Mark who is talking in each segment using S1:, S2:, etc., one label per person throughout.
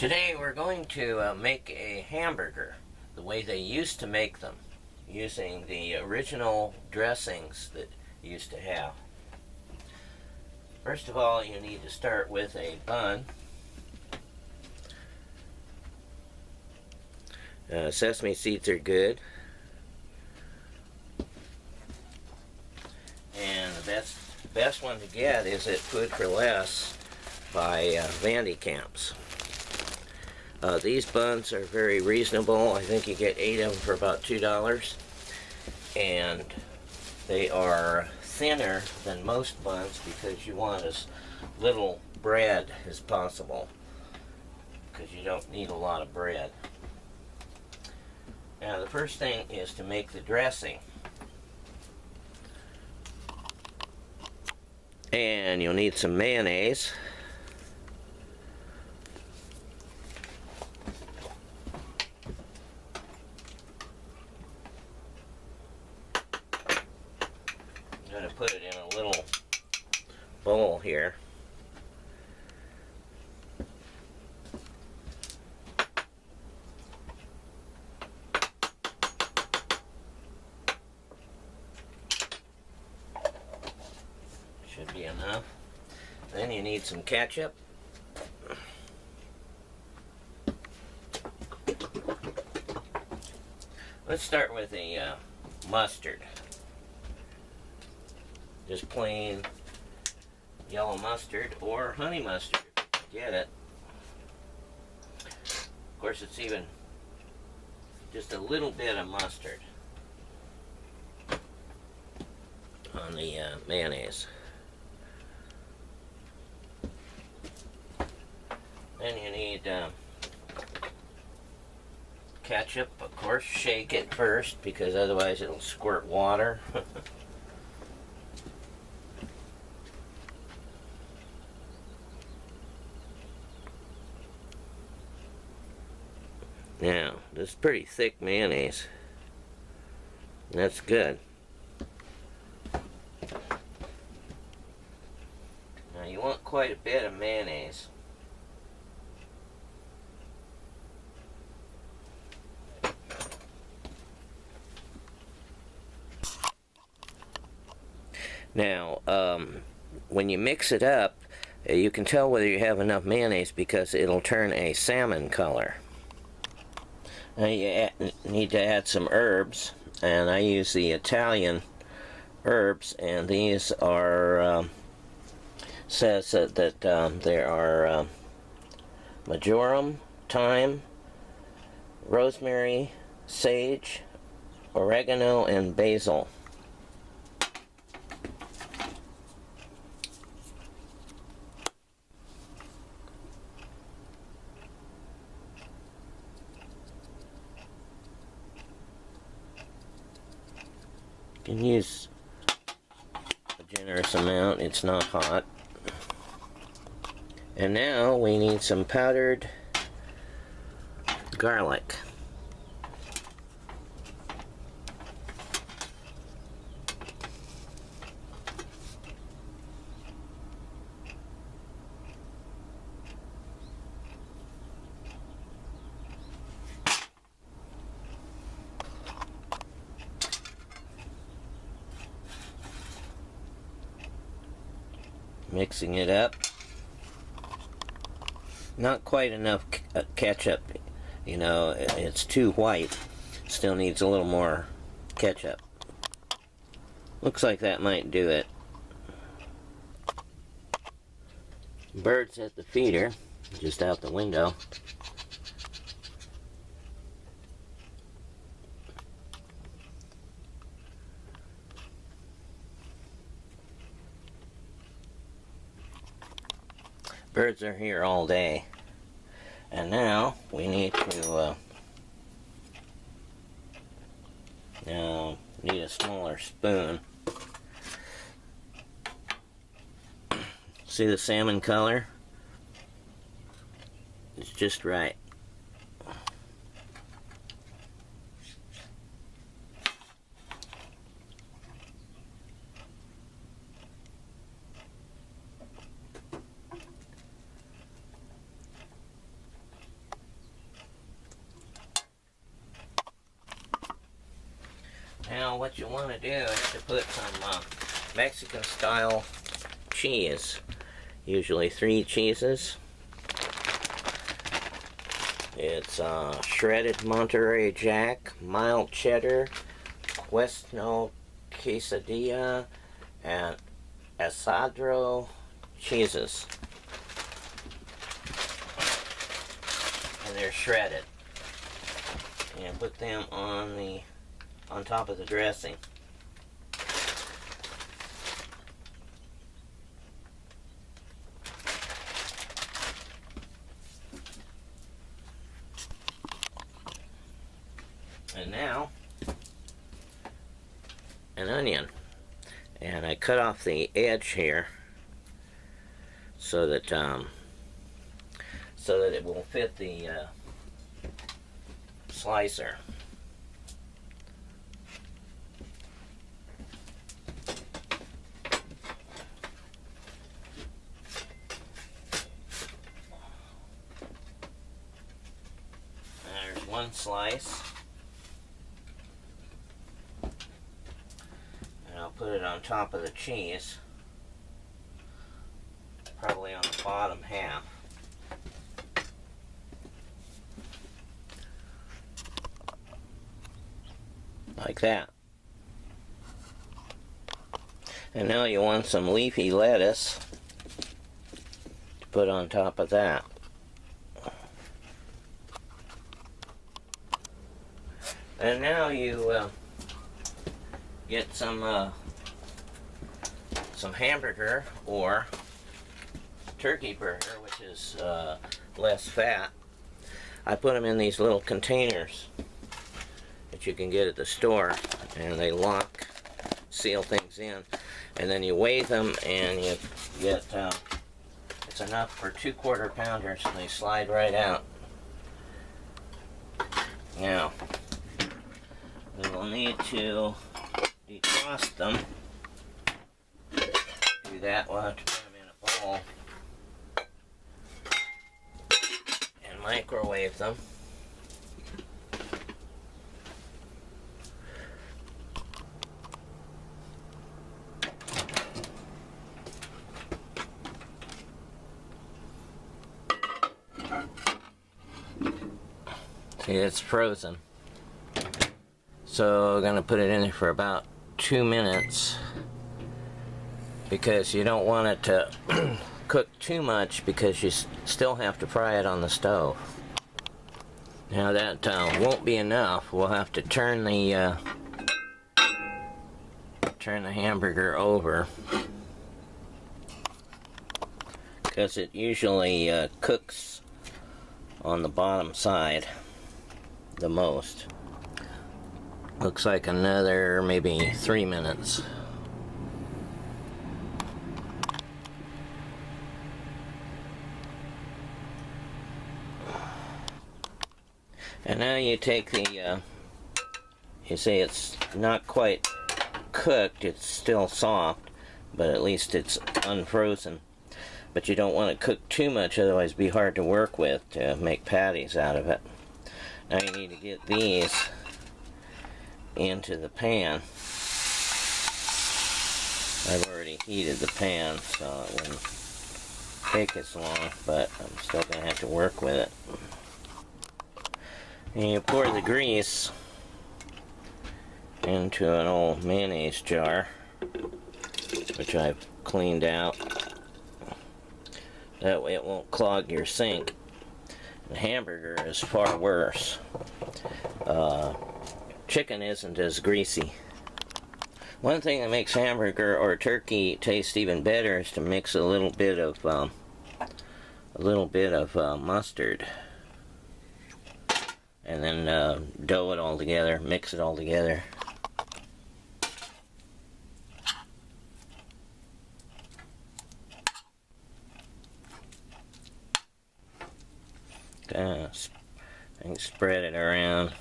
S1: Today we're going to make a hamburger the way they used to make them, using the original dressings that you used to have. First of all, you need to start with a bun. Sesame seeds are good. And the best one to get is at Food for Less by Vandy Camps. These buns are very reasonable. I think you get 8 of them for about $2. And they are thinner than most buns because you want as little bread as possible, because you don't need a lot of bread. Now the first thing is to make the dressing. And you'll need some mayonnaise. I'm going to put it in a little bowl here. Should be enough. Then you need some ketchup. Let's start with a mustard. Just plain yellow mustard or honey mustard. Get it. Of course, it's even just a little bit of mustard on the mayonnaise. Then you need ketchup, of course. Shake it first because otherwise it'll squirt water. Now, this is pretty thick mayonnaise. That's good. Now you want quite a bit of mayonnaise. Now, when you mix it up, you can tell whether you have enough mayonnaise because it'll turn a salmon color. Now you need to add some herbs, and I use the Italian herbs, and these are, says that there are marjoram, thyme, rosemary, sage, oregano, and basil. You can use a generous amount, it's not hot. And now we need some powdered garlic. Mixing it up. Not quite enough ketchup, you know, it's too white. Still needs a little more ketchup. Looks like that might do it. Birds at the feeder, just out the window. Birds are here all day. And now we need to need a smaller spoon. See the salmon color? It's just right. what you want to do is to put some Mexican style cheese, usually 3 cheeses. It's shredded Monterey Jack, mild cheddar, Cuerno quesadilla, and asadero cheeses. And they're shredded. And put them on top of the dressing. And now, an onion. And I cut off the edge here so that it will fit the slicer. There's one slice. And I'll put it on top of the cheese, probably on the bottom half. Like that. And now you want some leafy lettuce to put on top of that. And now you get some hamburger or turkey burger, which is less fat. I put them in these little containers that you can get at the store, and they lock, seal things in, and then you weigh them, and you get it's enough for 2 quarter-pounders, and they slide right out. Now we will need to defrost them. Do that, we'll have to put them in a bowl and microwave them. See, it's frozen. So I'm going to put it in there for about 2 minutes, because you don't want it to cook too much, because you still have to fry it on the stove. Now that won't be enough. We'll have to turn the hamburger over, because it usually cooks on the bottom side the most. Looks like another maybe 3 minutes. And now you take the, you see it's not quite cooked, it's still soft, but at least it's unfrozen. But you don't want to cook too much, otherwise it'd be hard to work with to make patties out of it. Now you need to get these into the pan. I've already heated the pan, so it wouldn't take as long, but I'm still going to have to work with it. And you pour the grease into an old mayonnaise jar, which I've cleaned out. That way it won't clog your sink. The hamburger is far worse. Chicken isn't as greasy. One thing that makes hamburger or turkey taste even better is to mix a little bit of mustard, and then dough it all together, mix it all together. And spread it around,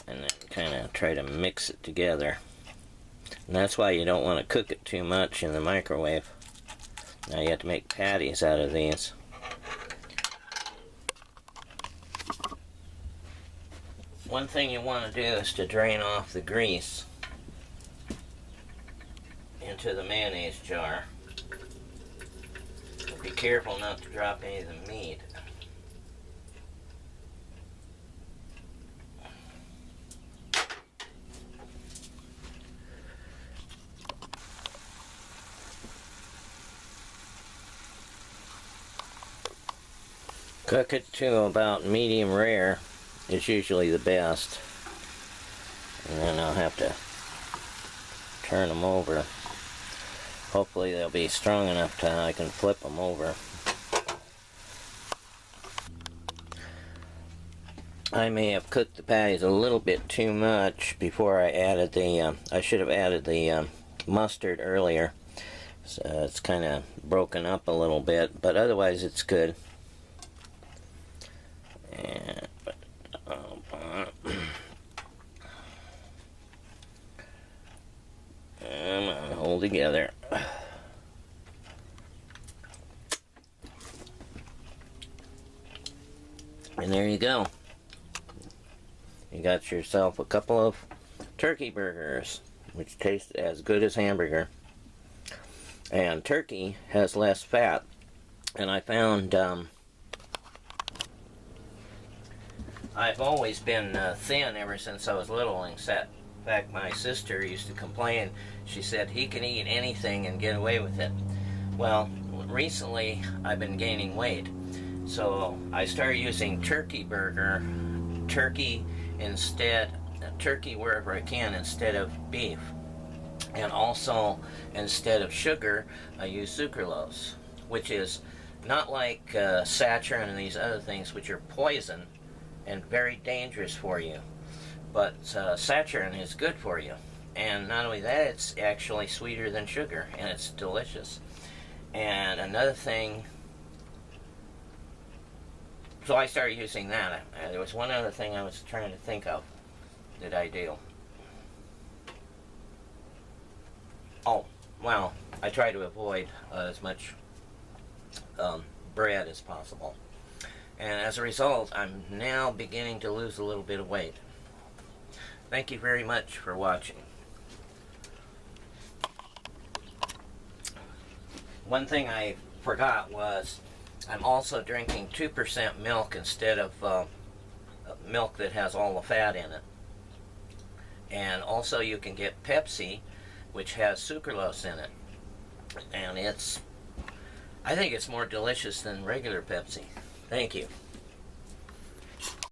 S1: and then kind of try to mix it together. And that's why you don't want to cook it too much in the microwave. Now you have to make patties out of these. one thing you want to do is to drain off the grease into the mayonnaise jar. But be careful not to drop any of the meat. Cook it to about medium rare is usually the best. And then I'll have to turn them over. Hopefully they'll be strong enough to I can flip them over. I may have cooked the patties a little bit too much before I added the, I should have added the mustard earlier. So it's kind of broken up a little bit, but otherwise it's good. And hold together. And there you go. You got yourself a couple of turkey burgers, which taste as good as hamburger. And turkey has less fat. And I found I've always been thin ever since I was little. In fact, my sister used to complain. She said he can eat anything and get away with it. Well, recently I've been gaining weight, so I started using turkey burger, turkey wherever I can instead of beef, and also instead of sugar I use sucralose, which is not like saccharin and these other things which are poison and very dangerous for you. But saccharin is good for you. And not only that, it's actually sweeter than sugar, and it's delicious. And another thing, so I started using that. There was one other thing I was trying to think of that I do. Oh, well, I try to avoid as much bread as possible. And as a result, I'm now beginning to lose a little bit of weight. Thank you very much for watching. One thing I forgot was I'm also drinking 2% milk instead of milk that has all the fat in it. And also you can get Pepsi, which has sucralose in it. And I think it's more delicious than regular Pepsi. Thank you.